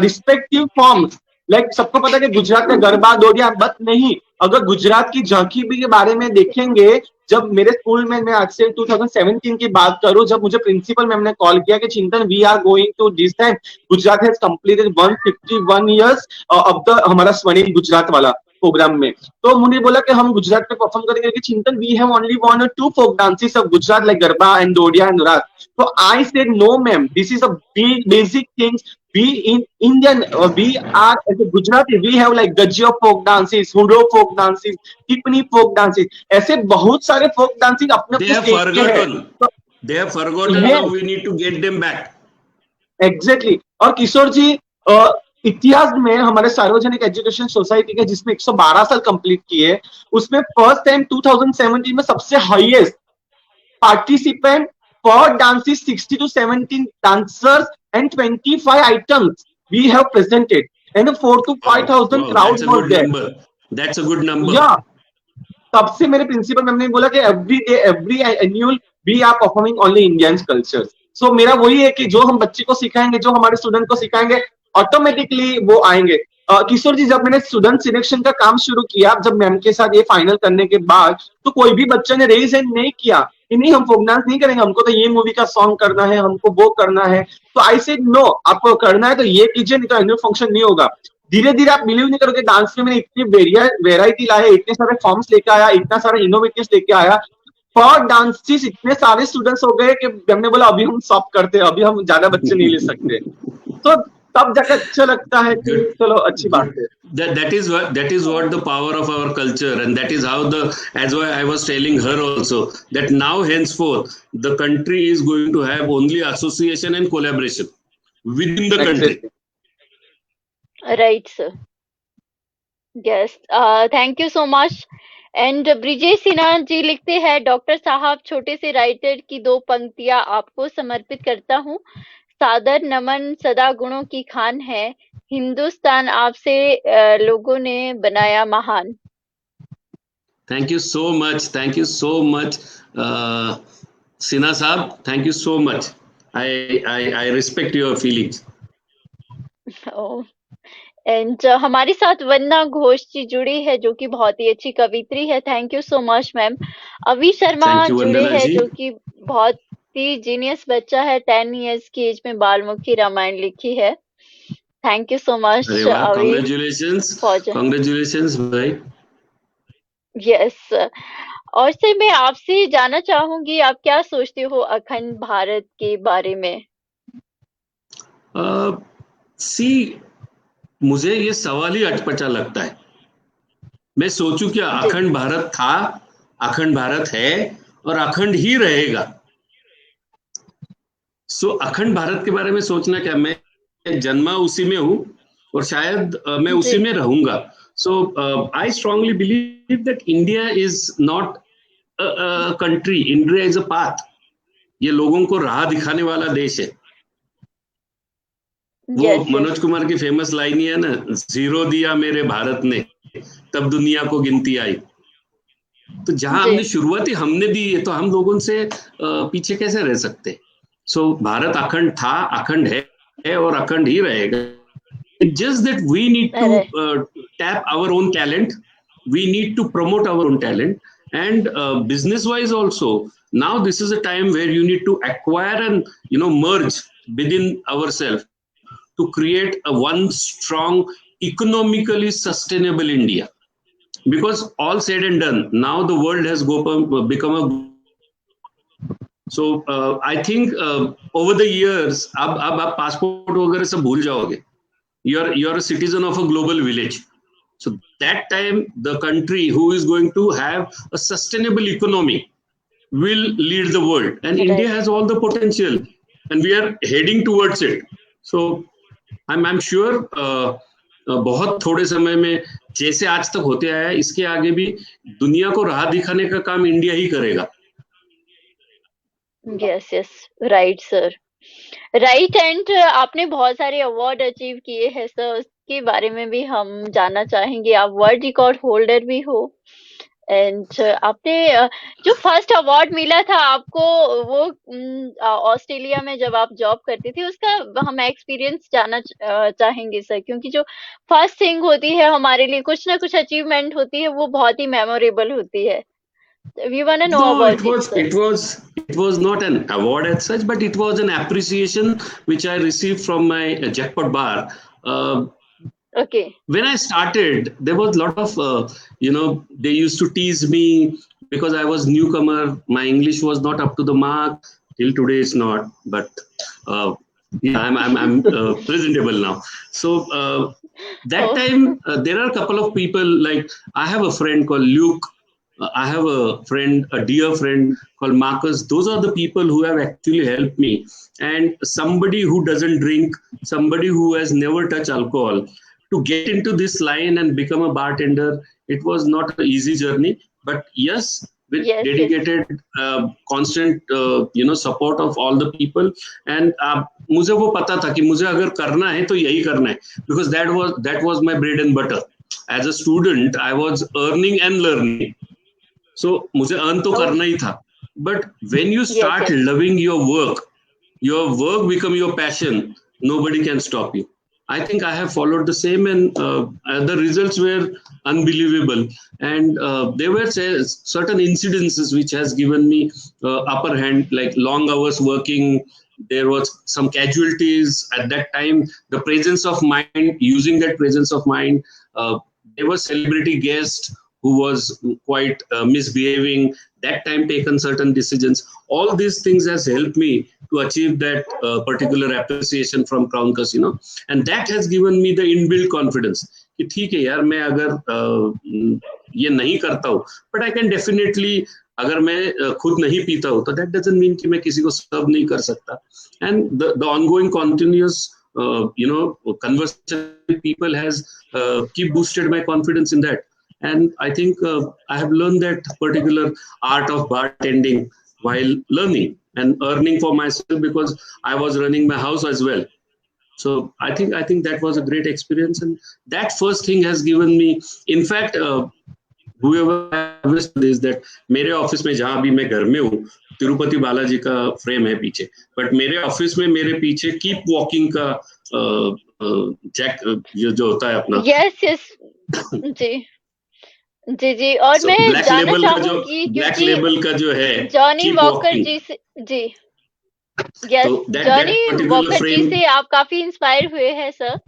respective forms. Like सबको पता है कि गुजरात का गरबा, दोडिया, बट नहीं, अगर गुजरात की झांकी भी के बारे में देखेंगे, जब मेरे स्कूल में, मैं आज से 2017 की बात करूं, जब मुझे प्रिंसिपल मैम ने कॉल किया कि Chintan we are going to this time Gujarat has completed 151 years of the हमारा स्वर्णिम गुजरात वाला प्रोग्राम में. तो मुझे बोला कि हम गुजरात में परफॉर्म करेंगे कि Chintan we have only 1 or 2 folk dances of Gujarat like Garba and Dodia and Rat. So I said no ma'am, this is a basic things. We in Indian, we are as a Gujarati, we have like Gajia folk dances, Hudo folk dances, Tipani folk dances. ऐसे बहुत सारे folk dances अपने They have forgotten. Now we need to get them back. Exactly. और किशोर जी इतिहास में हमारे सार्वजनिक education society के जिसमें 112 साल कंप्लीट किए, उसमें फर्स्ट टाइम 2017 में सबसे highest participant for dances 60 to 70 dancers and 25 items we have presented and 4,000 to 5,000 crowd were there. That's a good number. Yeah. तब से मेरे प्रिंसिपल मैम ने बोला कि every annual we are performing only Indian culture. So मेरा वही है कि जो हम बच्चे को सिखाएंगे, जो हमारे स्टूडेंट को सिखाएंगे, ऑटोमेटिकली वो आएंगे. किशोर जी, जब मैंने स्टूडेंट सिलेक्शन का काम शुरू किया, जब मैम के साथ ये फाइनल करने के बाद, तो कोई भी बच्चे ने रेज हैंड नहीं किया कि नहीं हम फोक डांस नहीं करेंगे, हमको तो ये मूवी का सॉन्ग करना है, हमको वो करना है. तो आई सेड नो, आपको करना है तो ये कीजिए, नहीं तो एनुअल फंक्शन नहीं होगा. धीरे धीरे आप बिलीव नहीं करोगे, डांस में मैंने इतनी वेराइटी लाया, इतने सारे फॉर्म्स लेके आया, इतना सारा इनोवेटिव्स लेके आया. फॉर डांसेस इतने सारे स्टूडेंट्स हो गए कि हमने बोला अभी हम स्टॉप करते हैं, अभी हम ज्यादा बच्चे नहीं ले सकते. तो तब जाके अच्छा लगता है कि Good. चलो अच्छी बात है. That is what the power of our culture, and that is how as why I was telling her also, that now henceforth the country is going to have only association and collaboration within the country. Exactly. Right, sir. Yes. Thank you so much. And Brijesh Sinha ji लिखते हैं, doctor साहब, छोटे से writer की 2 पंक्तियां आपको समर्पित करता हूँ। सादर नमन, सदा गुणों की खान है, हिंदुस्तान आपसे लोगों ने बनाया महान। Thank you so much. Thank you so much, Sinha Saab. Thank you so much. I respect your feelings. And हमारे साथ वंदना घोष जी जुड़ी है, जो कि बहुत ही अच्छी कवित्री है। Thank you so much ma'am. अभी शर्मा Thank you, जुड़े Vandana हैं, ji. जो कि बहुत ही जीनियस बच्चा है। 10 इयर्स की एज में बालमुखी रामायण लिखी है। थैंक यू सो मच अरे वाह, अभी congratulations. फॉर Congratulations, भाई. यस। और सर मैं आपसे जानना चाहूंगी, आप क्या सोचते हो अखंड भारत के बारे में? See, मुझे ये सवाल ही अटपटा लगता है। मैं सोचूं कि अखंड भारत था, अखंड भारत है और अखंड ही रहेगा। सो अखंड भारत के बारे में सोचना क्या, मैं जन्मा उसी में हूं और शायद मैं उसी में रहूंगा। So I strongly believe that India is not a country, India is a path. ये लोगों को राह दिखाने वाला देश है। वो मनोज कुमार की फेमस लाइन ही है ना, 0 दिया मेरे भारत ने, तब दुनिया को गिनती आई। तो जहां हमने शुरुआती हमने दी है, तो हम लोगों से पीछे कैसे रह सकते। सो भारत अखंड था, अखंड है और अखंड ही रहेगा। Just that we need to tap our own talent, we need to promote our own talent, and business wise also, now this is a time where you need to acquire and merge within ourselves to create a one strong, economically sustainable India. Because all said and done, now the world has become a. So I think over the years, अब आप passport वगैरह सब भूल जाओगे. You're a citizen of a global village. So that time, the country who is going to have a sustainable economy will lead the world, and India has all the potential, and we are heading towards it. So I'm sure बहुत थोड़े समय में, जैसे आज तक होते आया, इसके आगे भी दुनिया को राह दिखाने का काम इंडिया ही करेगा। Yes yes, right sir, right. And आपने बहुत सारे अवार्ड अचीव किए हैं सर, उसके बारे में भी हम जानना चाहेंगे। आप वर्ल्ड रिकॉर्ड होल्डर भी हो, एंड आपने जो फर्स्ट अवार्ड मिला था आपको, वो ऑस्ट्रेलिया में जब आप जॉब करते थे, उसका हम एक्सपीरियंस जानना चाहेंगे सर, क्योंकि जो फर्स्ट थिंग होती है हमारे लिए, कुछ ना कुछ अचीवमेंट होती है, वो बहुत ही मेमोरेबल होती है। We want to know about it was not an award as such, but it was an appreciation which I received from my jackpot bar. Okay. When I started, there was a lot of they used to tease me because I was newcomer. My English was not up to the mark. Till today, it's not. But yeah, I'm presentable now. So that time, there are a couple of people. Like I have a friend called Luke. I have a dear friend called Marcus. Those are the people who have actually helped me. And somebody who doesn't drink, somebody who has never touched alcohol, to get into this line and become a bartender, it was not an easy journey. But yes, with dedicated, constant, support of all the people. And मुझे वो पता था कि मुझे अगर करना है तो यही करना है, because that was my bread and butter. As a student, I was earning and learning. So मुझे earn तो करना ही था. But when you start loving your work become your passion. Nobody can stop you. I think I have followed the same, and the results were unbelievable. And there were certain incidences which has given me upper hand, like long hours working. There was some casualties at that time. The presence of mind, using that presence of mind, there were celebrity guests who was quite misbehaving. that time taken certain decisions. All these things has helped me to achieve that particular appreciation from Crown Casino, and that has given me the inbuilt confidence कि ठीक है यार, मैं अगर ये नहीं करता हूँ, but I can definitely, अगर मैं खुद नहीं पीता हूँ, तो that doesn't mean कि मैं किसी को सर्व नहीं कर सकता. And the ongoing continuous conversation with people has keep boosted my confidence in that. And I think I have learned that particular art of bartending while learning and earning for myself, because I was running my house as well. So I think that was a great experience, and that first thing has given me, in fact, whoever is that, मेरे office में, जहाँ भी मैं घर में हूँ, तिरुपति बालाजी का frame है पीछे, बट मेरे ऑफिस में मेरे पीछे कीप वॉकिंग का जैक जो होता है अपना, यस जी जी जी. और मैं जानना चाहूंगी ब्लैक लेबल का जो है जॉनी वॉकर जी से, जी यस, जॉनी वॉकर जी से आप काफी इंस्पायर हुए हैं सर,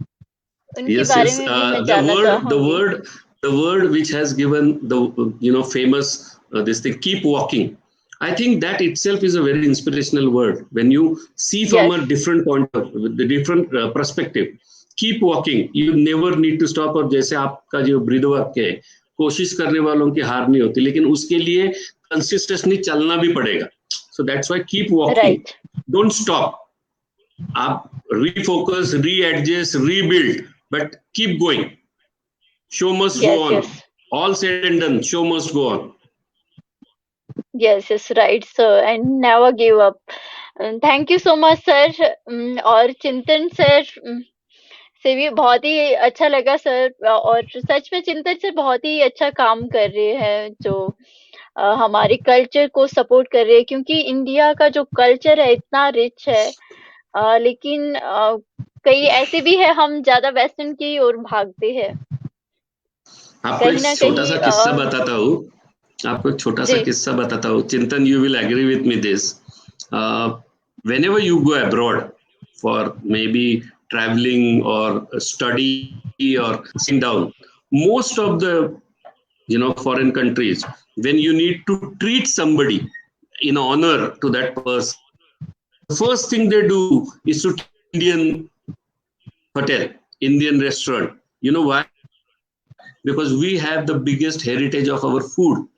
उनके बारे में भी मैं जानना चाहूंगी. The word which has given the famous this thing, keep walking. I think that itself is a very inspirational word when you see from a different point of the different perspective. Keep walking. You never need to stop. और जैसे आपका जो breathe वाक्य है, कोशिश करने वालों की हार नहीं होती, लेकिन उसके लिए कंसिस्टेंटली चलना भी पड़ेगा. So that's why keep walking. Right. Don't stop. आप refocus, readjust, rebuild, but keep going. Show must go on. Yes. All said and done, show must go on. Yes, right, sir. And never give up. Thank you so much, sir. और चिंतन sir से भी बहुत ही अच्छा लगा sir, और सच में चिंतन सर बहुत ही अच्छा काम कर रहे हैं, जो हमारे कल्चर को सपोर्ट कर रहे हैं, क्योंकि इंडिया का जो कल्चर है इतना रिच है, लेकिन कई ऐसे भी है हम ज्यादा वेस्टर्न की ओर भागते हैं. आपको एक छोटा सा किस्सा बताता हूँ, चिंतन, you will agree with me this. Whenever you go abroad for maybe traveling or study or sitting down, most of the foreign countries, when you need to treat somebody in honor to that person, the first thing they do is to Indian hotel, Indian restaurant. You know why? Because we have the biggest heritage of our food.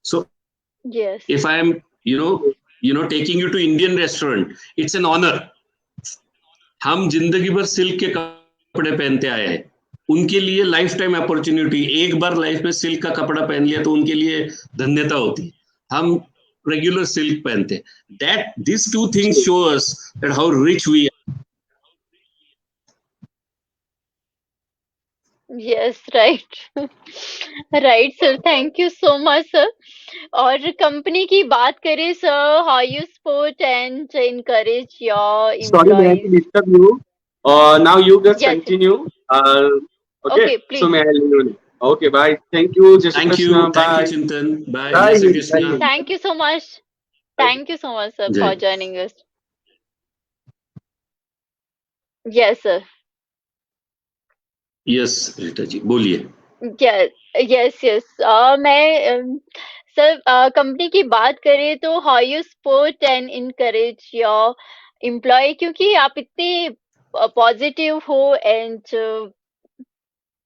So yes, if I am taking you to Indian restaurant, it's an honor. हम जिंदगी भर silk के कपड़े पहनते आए हैं, उनके लिए लाइफ टाइम अपॉर्चुनिटी, एक बार लाइफ में सिल्क का कपड़ा पहन लिया तो उनके लिए धन्यता होती. हम रेगुलर सिल्क पहनते. That these two things show us that how rich we are. Yes, right. Right, sir. Thank you so much, sir. और कंपनी की बात करें sir, how you support and encourage your employees. Sorry, may I disturb you? Now you just continue. Okay, please. So may I leave you? Okay, bye. Thank you. Thank you. Bye. Thank you, Chintan. Bye. Bye. Thank you so much. Thank you so much, sir, for joining us. Yes, sir. Yes Rita ji बोलिए. Yes मैं sir company की बात करें तो how you support and encourage your employ, क्योंकि आप इतने positive हो, एंड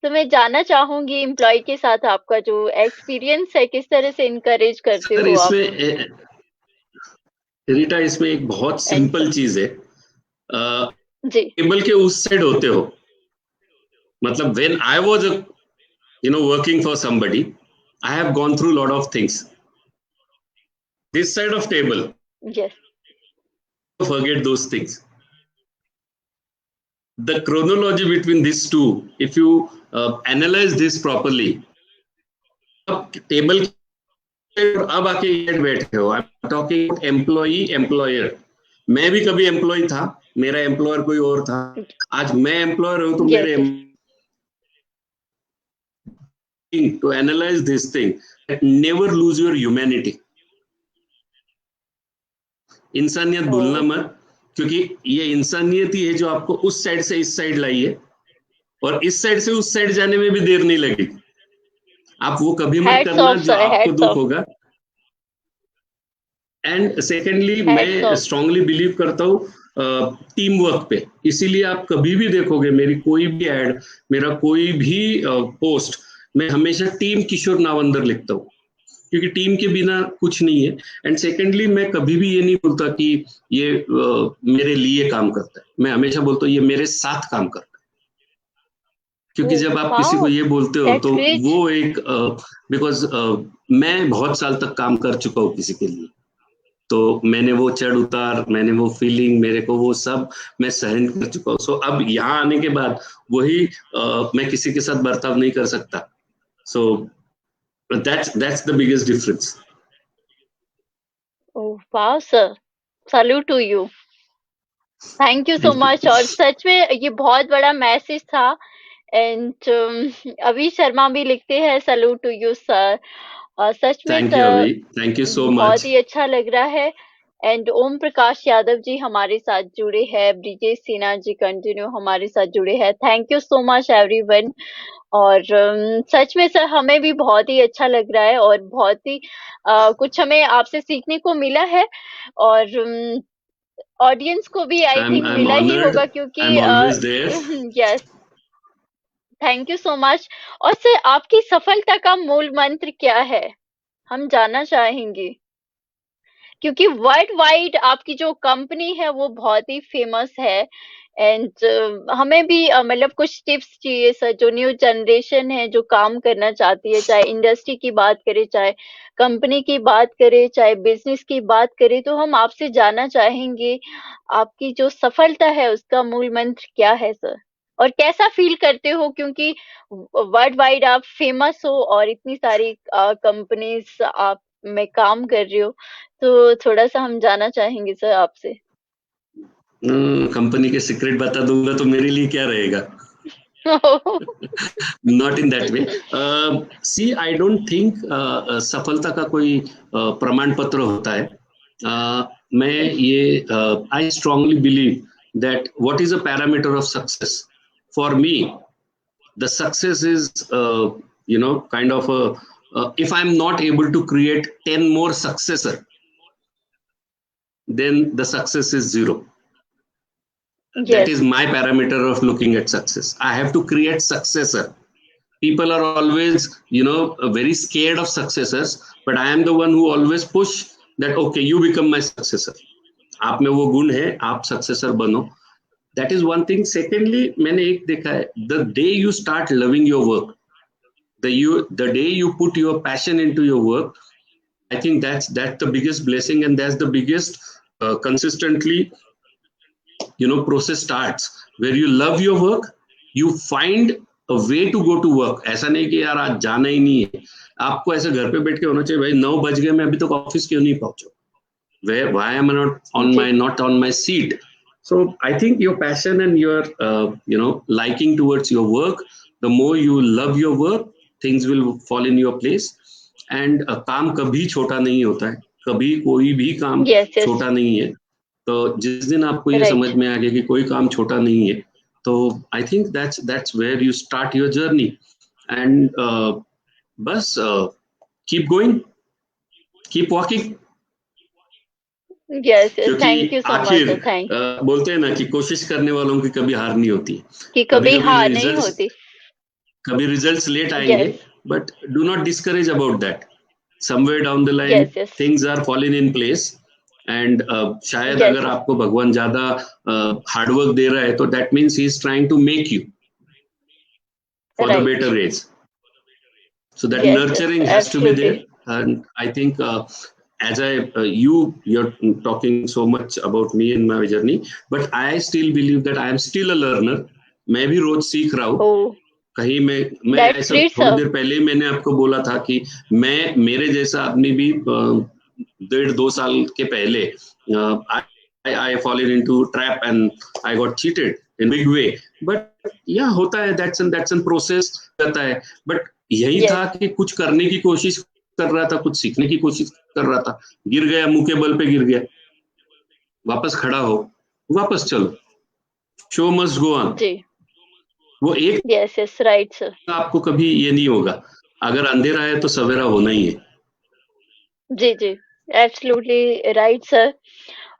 तो मैं जानना चाहूंगी एम्प्लॉय के साथ आपका जो एक्सपीरियंस है, किस तरह से इनकरेज करते हो आप. रीटा, इसमें एक बहुत सिंपल चीज है. जी, टेबल के उस साइड होते हो, मतलब when I was working for somebody, I have gone through a lot of things. This side of table, yes, forget those things. The chronology between these two, if you analyze this properly, table अब आके बैठे हो, I'm talking about employee employer. मैं भी कभी employ था, मेरा employer कोई और था, आज मैं एम्प्लॉयर हूं तो मेरे to analyze this thing, never lose your humanity. इंसानियत भूलना मत, क्योंकि ये इंसानियत ही है जो आपको उस साइड से इस साइड लाई है, और इस साइड से उस साइड जाने में भी देर नहीं लगेगी. आप वो कभी मत करना जो आपको दुख होगा. एंड सेकेंडली Hats मैं off. स्ट्रांगली बिलीव करता हूँ टीम वर्क पे। इसीलिए आप कभी भी देखोगे मेरी कोई भी एड, मेरा कोई भी पोस्ट, मैं हमेशा टीम किशोर नावंदर लिखता हूँ, क्योंकि टीम के बिना कुछ नहीं है। एंड सेकेंडली मैं कभी भी ये नहीं बोलता कि ये मेरे लिए काम करता है, मैं हमेशा बोलता हूँ ये मेरे साथ काम करता है। क्योंकि Oh, जब आप किसी को wow, ये बोलते हो that's तो great. वो एक बिकॉज मैं बहुत साल तक काम कर चुका हूँ किसी के लिए, तो मैंने वो चढ़ उतार, मैंने वो फीलिंग, मेरे को वो सब मैं सहन कर चुका हूँ। सो अब यहाँ आने के बाद वही मैं किसी के साथ बर्ताव नहीं कर सकता। सो that's the biggest difference. Oh, wow, sir. Salute to you. Thank you so Thank you. Much. और सच में ये बहुत बड़ा मैसेज था। एंड अभी शर्मा भी लिखते हैं, सैल्यूट टू यू सर। सच में Thank you, sir Avi. Thank you so बहुत much. ही अच्छा लग रहा है। एंड ओम प्रकाश यादव जी हमारे साथ जुड़े हैं, ब्रिजेश सिन्हा जी कंटिन्यू हमारे साथ जुड़े हैं। Thank you so much everyone. और सच में सर हमें भी बहुत ही अच्छा लग रहा है और बहुत ही कुछ हमें आपसे सीखने को मिला है। और ऑडियंस को भी आई थिंक I'm मिला ही honored. होगा क्योंकि I'm always there. Yes, thank you so much. और सर आपकी सफलता का मूल मंत्र क्या है, हम जानना चाहेंगे, क्योंकि वर्ल्ड वाइड आपकी जो कंपनी है वो बहुत ही फेमस है। एंड हमें भी मतलब कुछ टिप्स चाहिए सर, जो न्यू जनरेशन है जो काम करना चाहती है, चाहे इंडस्ट्री की बात करें, चाहे कंपनी की बात करें, चाहे बिजनेस की बात करें, तो हम आपसे जानना चाहेंगे आपकी जो सफलता है उसका मूल मंत्र क्या है सर, और कैसा फील करते हो क्योंकि वर्ल्ड वाइड आप फेमस हो और इतनी सारी कंपनीज आप में काम कर रहे हो, तो थोड़ा सा हम जानना चाहेंगे सर आपसे। कंपनी के सीक्रेट बता दूंगा तो मेरे लिए क्या रहेगा? Not in that way. See, I don't think सफलता का कोई प्रमाण पत्र होता है। मैं ये I strongly believe that what is a parameter of success? For me, the success is kind of a if I'm not able to create 10 more successor, then the success is zero. That is Yes, my parameter of looking at success. I have to create successor. People are always very scared of successors, but I am the one who always push that okay, you become my successor. आप में वो गुण है, आप successor बनो. That is one thing. Secondly, मैंने एक देखा है, the day you start loving your work, the day you put your passion into your work, I think that's the biggest blessing, and that's the biggest consistently process starts where you love your work, you find a way to go to work. ऐसा नहीं कि यार आज जाना ही नहीं है, आपको ऐसे घर पे बैठ के होना चाहिए भाई 9 बज गए, मैं अभी तक ऑफिस क्यों नहीं पहुंचा, why am I not on my seat? So I think your passion and your liking towards your work, the more you love your work, things will fall in your place. And काम कभी छोटा नहीं होता है, कभी कोई भी काम yes, yes, छोटा नहीं है। तो जिस दिन आपको ये right. समझ में आ गया कि कोई काम छोटा नहीं है, तो I think that's where you start your journey. And बस keep going, keep walking. Yes, yes, क्योंकि thank you so much आखिर sir, thank बोलते हैं ना कि कोशिश करने वालों की कभी हार नहीं होती। कि कभी कभी हार नहीं रिजल्ट्स होती। लेट आएंगे, Yes, but do not discourage about that. Somewhere down the line yes, yes, things are falling in place. And शायद yes, अगर आपको भगवान ज्यादा हार्डवर्क दे रहा है तो that means he is trying to make you for the right. better age. So that Yes, nurturing yes, has to be there. absolutely. And I think as you're talking so much about me and my journey, but I still believe that I am still a learner. मैं भी रोज सीख रहा हूँ। Oh, कहीं मैं that's ऐसा great थोड़ी sir. देर पहले मैंने आपको बोला था कि मेरे जैसा आदमी भी 1.5-2 साल के पहले I fallen into trap and I got cheated in big way. But yeah, होता है, that's an process करता है। But यही Yes, था कि कुछ करने की कोशिश कर रहा था, कुछ सीखने की कोशिश कर रहा था, गिर गया, मुंह के बल पे गिर गया, वापस खड़ा हो, वापस चलो, शो मस्ट गो ऑन। जी, वो एक yes, yes, right sir. आपको कभी ये नहीं होगा, अगर अंधेरा है तो सवेरा होना ही है। जी, जी, एब्सोल्युटली राइट सर।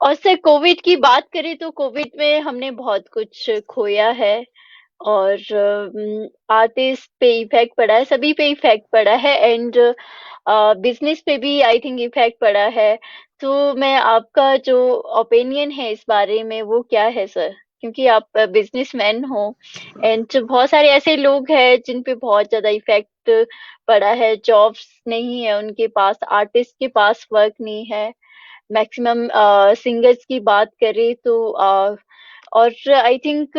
और सर कोविड की बात करें तो कोविड में हमने बहुत कुछ खोया है और आर्टिस्ट पे इफेक्ट पड़ा है, सभी पे इफेक्ट पड़ा है एंड बिजनेस पे भी आई थिंक इफेक्ट पड़ा है। तो मैं आपका जो ओपिनियन है इस बारे में वो क्या है सर? क्योंकि आप बिजनेसमैन हो एंड बहुत सारे ऐसे लोग हैं जिन पे बहुत ज्यादा इफेक्ट पड़ा है, जॉब्स नहीं है उनके पास, आर्टिस्ट के पास वर्क नहीं है, मैक्सिमम सिंगर्स की बात करें तो और आई थिंक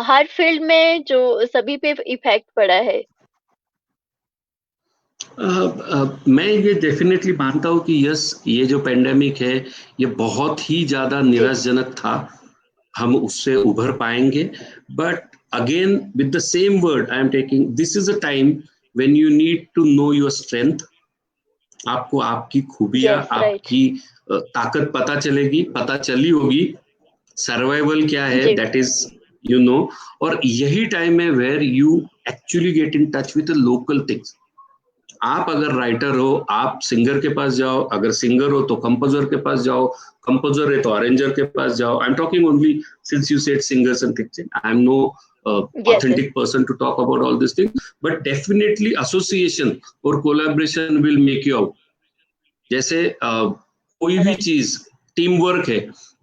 हर फील्ड में जो सभी पे इफेक्ट पड़ा है। मैं ये डेफिनेटली मानता हूँ कि यस, ये जो पेंडेमिक है ये बहुत ही ज्यादा जी निराशजनक था। हम उससे उभर पाएंगे, but again with the same word I am taking, this is a time when you need to know your strength. आपको आपकी खूबियां, यस राइट आपकी ताकत पता चलेगी, पता चली होगी। सर्वाइवल क्या है, जी दैट इज यू नो। और यही टाइम है where you actually get in touch with local things. आप अगर राइटर हो, आप सिंगर के पास जाओ, अगर सिंगर हो तो कंपोजर के पास जाओ, कंपोजर है तो अरेंजर के पास जाओ। I am talking only since you said singers and things, I am no yes authentic person to talk about all these things, but definitely association or collaboration will make you out. जैसे कोई भी right चीज team work है,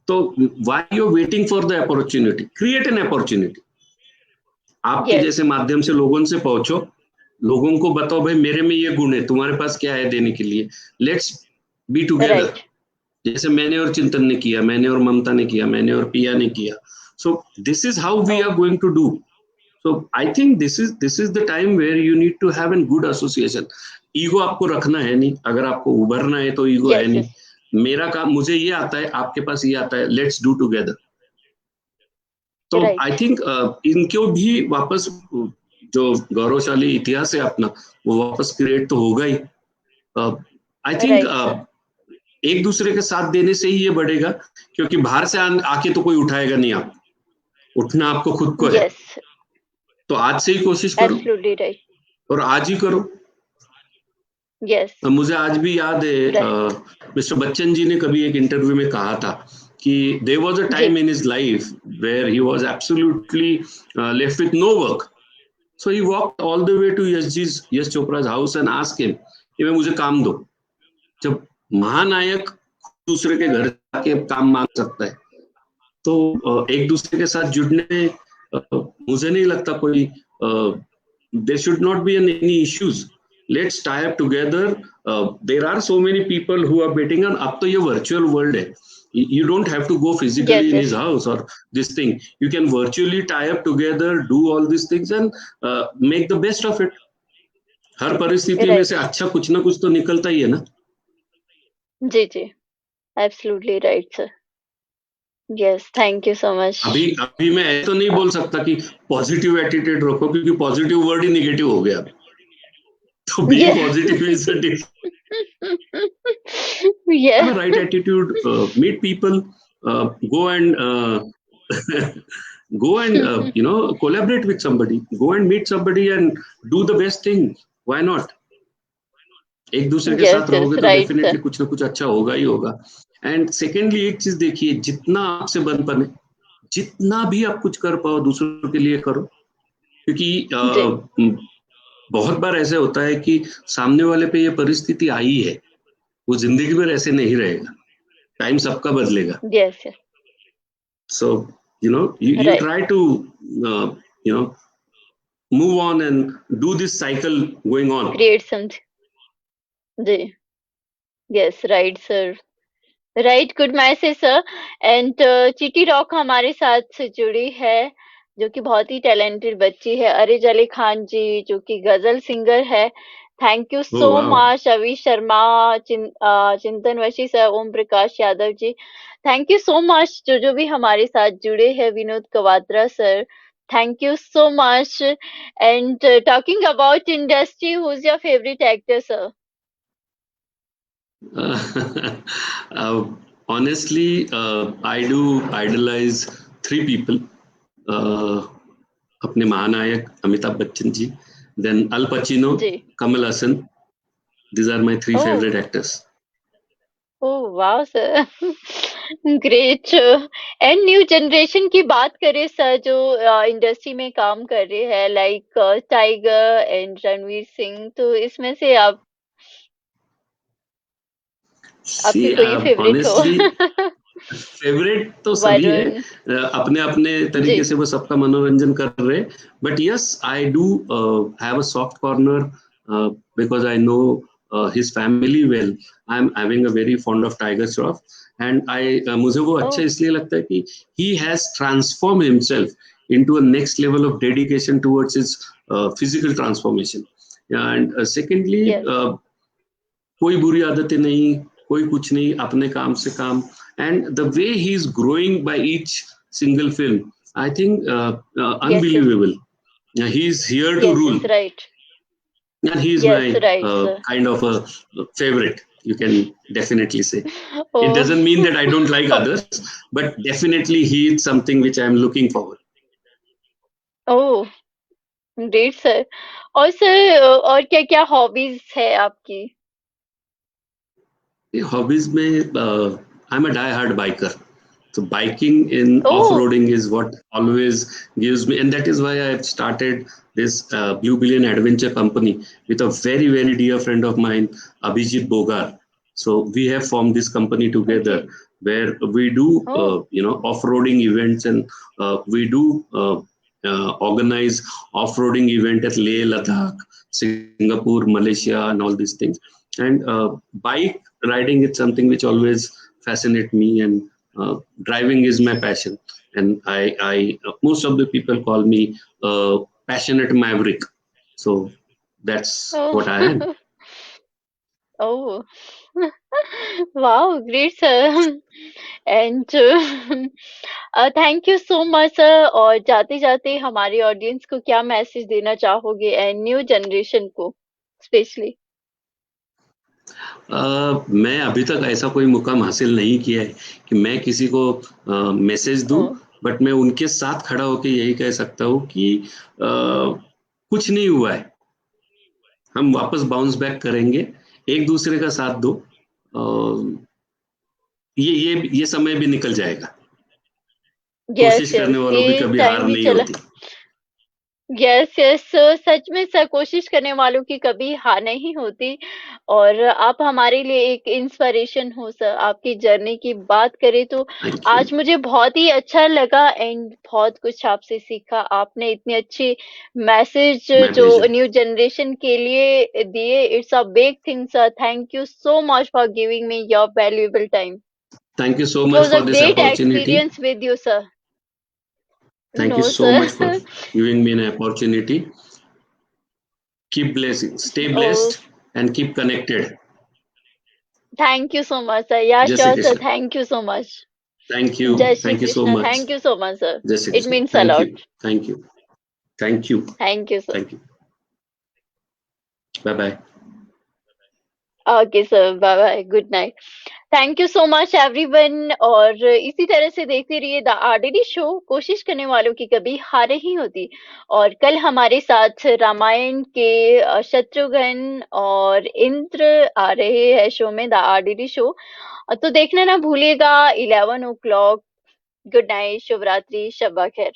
तो why you waiting for the opportunity, create an opportunity। आपके yes जैसे माध्यम से लोगों से पहुंचो, लोगों को बताओ भाई मेरे में ये गुण है, तुम्हारे पास क्या है देने के लिए, लेट्स बी टुगेदर। राइट जैसे मैंने और चिंतन ने किया, मैंने और ममता ने किया, मैंने और पिया ने किया। So this is how we uh are going to do. So I think this is the time where you need to have an good association. Ego आपको रखना है नहीं, अगर आपको उभरना है तो ईगो है यस नहीं। यस मेरा काम, मुझे ये आता है, आपके पास ये आता है, लेट्स डू टुगेदर। तो आई राइट थिंक इनको भी वापस जो गौरवशाली इतिहास है अपना, वो वापस क्रिएट तो होगा ही। आई थिंक राइट सर एक दूसरे के साथ देने से ही ये बढ़ेगा, क्योंकि बाहर से आके तो कोई उठाएगा नहीं। आप उठना आपको खुद को है। यस तो आज से ही कोशिश करो, एब्सोल्युटली राइट और आज ही करो। यस मुझे आज भी याद है मिस्टर बच्चन जी ने कभी एक इंटरव्यू में कहा था कि देयर वाज अ जी time in his life where he was absolutely left with no work. So he walked all the way to Yash Chopra's house and asked him कि मुझे काम दो। जब महानायक दूसरे के घर जाके काम मांग सकता है, तो एक दूसरे के साथ जुड़ने मुझे नहीं लगता कोई there should not be any issues. Let's tie up together. There are so many people who are betting on, अब तो ये virtual world है, you don't have to go physically yes in his yes house or this thing. You can virtually tie up together, do all these things and make the best of it. हर परिस्थिति में से right अच्छा कुछ ना कुछ तो निकलता ही है ना। जी जी absolutely right sir. Yes thank you so much. अभी मैं ऐसा तो नहीं बोल सकता कि पॉजिटिव एटीट्यूड रखो, क्योंकि पॉजिटिव वर्ड ही नेगेटिव हो गया। तो being positive is a have a right attitude, meet people, go and go and collaborate with somebody, go and meet somebody and do the best thing. Why not? एक दूसरे के साथ yes yes रहोगे तो right definitely sir कुछ ना कुछ अच्छा होगा ही होगा। एंड सेकेंडली एक चीज देखिए, जितना आपसे बन पाए, जितना भी आप कुछ कर पाओ दूसरों के लिए करो, जी क्योंकि बहुत बार ऐसे होता है कि सामने वाले पे ये परिस्थिति आई है, वो जिंदगी भर ऐसे नहीं रहेगा, टाइम सबका बदलेगा। Yes yes So you right try to you know move on and do this cycle going on. Create something जी yes right sir right good message sir and चिटी रॉक हमारे साथ से जुड़ी है जो कि बहुत ही टैलेंटेड बच्ची है, अरिज अली खान जी जो कि गजल सिंगर है। Thank you Oh so wow. Much Avi Sharma, Chintan Vashi sir, Om Prakash Yadav ji, thank you so much जो भी हमारे साथ जुड़े हैं, Vinod Kawatra sir, thank you so much. And talking about industry, who is your favourite actor sir? Honestly, I do idolize three people. अपने महानायक Amitabh Bachchan ji, then Al Pacino, जी Kamal Hassan. These are my three oh favorite actors. Oh wow sir! Great. And new generation की बात करें sir, जो industry में काम कर रहे हैं, like tiger and Ranveer Singh, तो इसमें से आप आपकी See, कोई फेवरेट हो? honestly, फेवरेट तो सभी है, वरुण। अपने अपने जी। तरीके से वो सबका मनोरंजन कर रहे हैं, but yes I do have a soft corner because I know his family well. I am having a very fond of tiger Shroff, and I मुझे वो अच्छा ओह! इसलिए लगता है कि he has transform himself into a next level of dedication towards his physical transformation. And secondly, yes. कोई बुरी आदतें नहीं, कोई कुछ नहीं, अपने काम से काम. And the way he is growing by each single film, I think yes, yes. unbelievable. He is here to yes, rule, yes, right. and he is yes, my right sir. kind of a favorite. You can definitely say. It oh! doesn't mean that I don't like others, but definitely he is something which I am looking forward. Oh! Great sir. और sir और क्या-क्या hobbies है आपकी? Hobbies में I'm a die-hard biker. So biking in oh! off-roading is what always gives me, and that is why I've started this Blue Billion Adventure Company with a very very dear friend of mine, Abhijit Bogar. So we have formed this company okay. together where we do oh! off-roading events, and we do organize off-roading event at Leh, Ladakh, Singapore, Malaysia, and all these things. And bike riding is something which always fascinate me, and driving is my passion. And I most of the people call me a passionate maverick. So that's what I am. Oh! Oh! Wow! Great sir. And thank you so much sir. और जाते-जाते हमारे audience को क्या message देना चाहोगे and new generation को specially? मैं अभी तक ऐसा कोई मुकाम हासिल नहीं किया है कि मैं किसी को मैसेज दूं, ओह! बट मैं उनके साथ खड़ा होकर यही कह सकता हूँ कि कुछ नहीं हुआ है, हम वापस बाउंस बैक करेंगे, एक दूसरे का साथ दो. अ, ये समय भी निकल जाएगा. यस, कोशिश करने यस, वालों की ये कभी हार टाइम भी नहीं चला। होती. यस, यस सच में सर, कोशिश करने वालों की कभी हार नहीं होती। और आप हमारे लिए एक इंस्पिरेशन हो सर। आपकी जर्नी की बात करें तो थैंक यू. आज मुझे बहुत ही अच्छा लगा एंड बहुत कुछ आपसे सीखा। आपने इतने अच्छे मैसेज माय जो प्लेजर. न्यू जनरेशन के लिए दिए, it's a big thing sir. Thank you so much for giving me your valuable time. Thank you so it much was a for this great opportunity. Experience with you sir. Thank no you so much for sir. giving me an opportunity. Keep blessing, stay oh blessed, and keep connected. Thank you so much sir. Yeah Jai Shri sure sir, Krishna. Thank you so much. Thank Jai you. Shri Thank you so Krishna. much. Thank you so much sir. Jai Shri it Krishna. Means a Thank you. Lot. Thank you. Thank you. Thank you sir. Thank you. Bye bye. Okay sir, bye bye, good night. Thank you so much everyone. और इसी तरह से देखते रहिए the RDD show. कोशिश करने वालों की कभी हार नहीं होती। और कल हमारे साथ रामायण के शत्रुघ्न और इंद्र आ रहे हैं शो में, द आरडीडी शो। तो देखना ना भूलिएगा 11 o'clock। गुड नाइट, शुभ रात्रि, शब खैर।